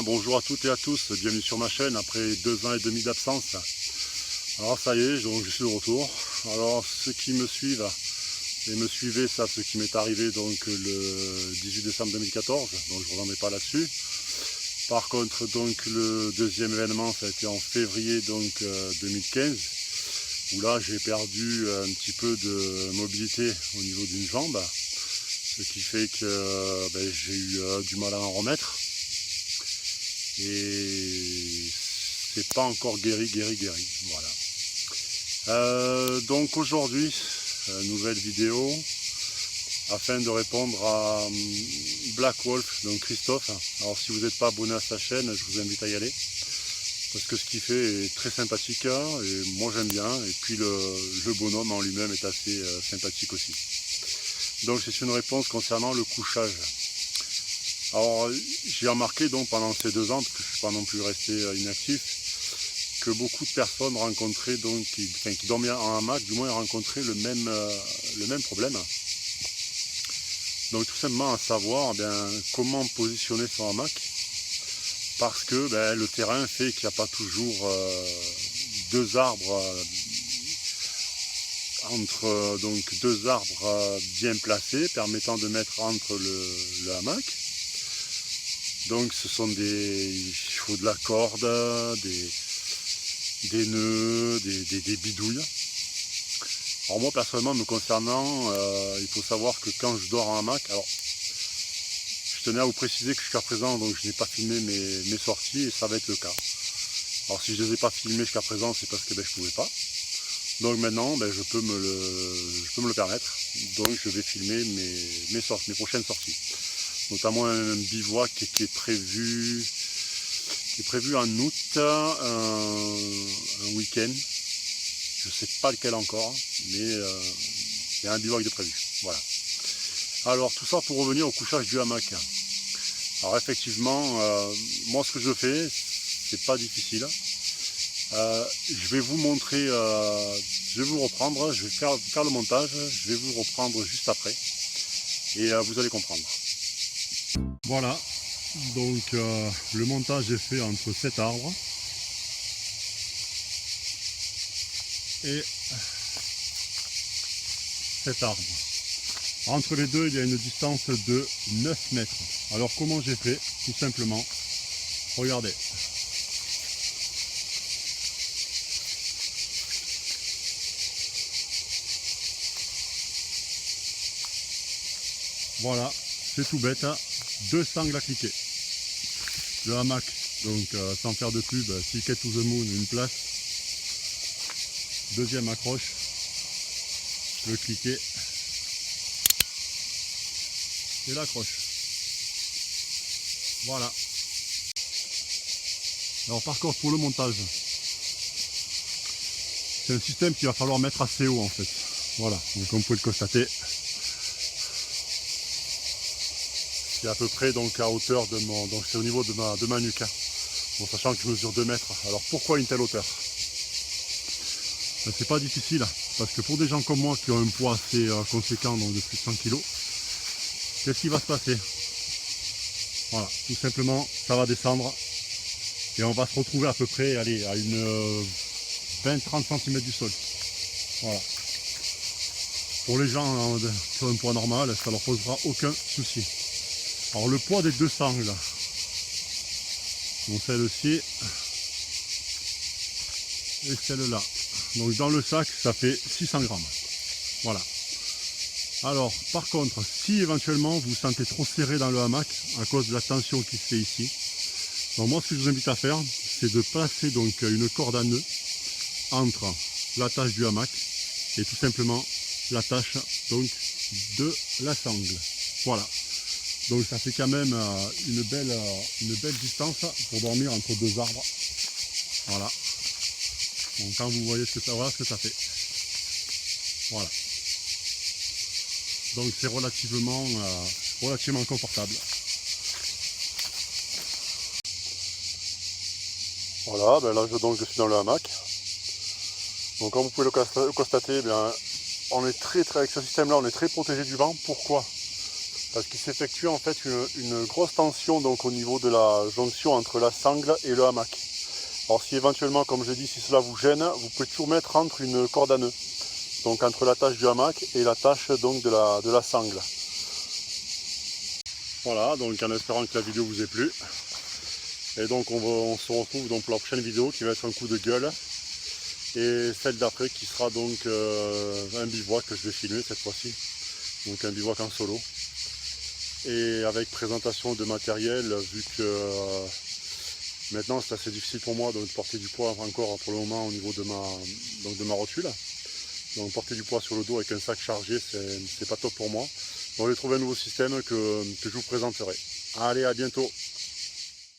bonjour à toutes et à tous, bienvenue sur ma chaîne après 2 ans et demi d'absence. Alors ça y est, donc je suis de retour. Alors ceux qui me suivent et me suivaient savent ce qui m'est arrivé donc le 18 décembre 2014, donc je ne reviendrai pas là-dessus. Par contre donc le deuxième événement ça a été en février donc 2015, où là j'ai perdu un petit peu de mobilité au niveau d'une jambe, ce qui fait que j'ai eu du mal à en remettre. Et c'est pas encore guéri, voilà. Donc aujourd'hui, nouvelle vidéo afin de répondre à Black Wolf, donc Christophe. Alors si vous n'êtes pas abonné à sa chaîne, je vous invite à y aller, parce que ce qu'il fait est très sympathique, et moi j'aime bien, et puis le bonhomme en lui-même est assez sympathique aussi. Donc c'est une réponse concernant le couchage. Alors j'ai remarqué donc pendant ces 2 ans, parce que je ne suis pas non plus resté inactif, que beaucoup de personnes rencontraient donc, qui dormaient en hamac, du moins rencontraient le même problème. Donc tout simplement à savoir comment positionner son hamac, parce que le terrain fait qu'il n'y a pas toujours 2 arbres entre donc 2 arbres bien placés permettant de mettre entre le hamac. Donc ce sont il faut de la corde, des nœuds, des bidouilles. Alors moi personnellement me concernant, il faut savoir que quand je dors en hamac, alors je tenais à vous préciser que jusqu'à présent donc je n'ai pas filmé mes sorties, et ça va être le cas. Alors si je ne les ai pas filmées jusqu'à présent, c'est parce que je ne pouvais pas. Donc maintenant je peux me le permettre. Donc je vais filmer mes prochaines sorties. Notamment un bivouac qui est prévu en août, un week-end. Je ne sais pas lequel encore, mais il y a un bivouac de prévu. Voilà. Alors tout ça pour revenir au couchage du hamac. Alors effectivement, moi ce que je fais, c'est pas difficile. Je vais vous montrer, je vais vous reprendre, je vais faire le montage, je vais vous reprendre juste après, et vous allez comprendre. Voilà, donc le montage est fait entre cet arbre et cet arbre. Entre les deux, il y a une distance de 9 mètres. Alors comment j'ai fait? Tout simplement, regardez. Voilà, c'est tout bête, 2 sangles à cliquer. Le hamac, donc sans faire de pub, Ticket to the Moon, une place. Deuxième accroche, le cliquet et l'accroche. Voilà. Alors par contre pour le montage, c'est un système qu'il va falloir mettre assez haut en fait. Voilà, donc comme vous pouvez le constater. C'est à peu près donc à hauteur de donc c'est au niveau de ma nuque, bon, sachant que je mesure 2 mètres. Alors pourquoi une telle hauteur? C'est pas difficile, parce que pour des gens comme moi qui ont un poids assez conséquent, donc de plus de 100 kg, qu'est-ce qui va se passer? Voilà, tout simplement ça va descendre et on va se retrouver à peu près à une 20-30 cm du sol. Voilà. Pour les gens qui ont un poids normal, ça leur posera aucun souci. Alors le poids des 2 sangles, donc celle-ci et celle-là, donc dans le sac ça fait 600 grammes. Voilà. Alors par contre, si éventuellement vous sentez trop serré dans le hamac à cause de la tension qui se fait ici, donc moi ce que je vous invite à faire, c'est de placer donc une corde à nœud entre l'attache du hamac et tout simplement l'attache donc de la sangle. Voilà. Donc ça fait quand même une belle distance pour dormir entre 2 arbres. Voilà. Donc quand vous voyez voilà ce que ça fait. Voilà. Donc c'est relativement confortable. Voilà, là je suis dans le hamac. Donc comme vous pouvez le constater, on est avec ce système là, on est très protégé du vent. Pourquoi? parce qu'il s'effectue en fait une grosse tension donc au niveau de la jonction entre la sangle et le hamac. Alors si éventuellement, comme je dis, si cela vous gêne, vous pouvez toujours mettre entre une corde à nœud, donc entre l'attache du hamac et l'attache donc de la sangle. Voilà, donc en espérant que la vidéo vous ait plu. Et donc on se retrouve donc pour la prochaine vidéo qui va être un coup de gueule. Et celle d'après qui sera donc un bivouac que je vais filmer cette fois-ci. Donc un bivouac en solo. Et avec présentation de matériel, vu que maintenant c'est assez difficile pour moi de porter du poids encore pour le moment au niveau de ma rotule. Donc porter du poids sur le dos avec un sac chargé, c'est pas top pour moi. Donc j'ai trouvé un nouveau système que je vous présenterai. Allez, à bientôt!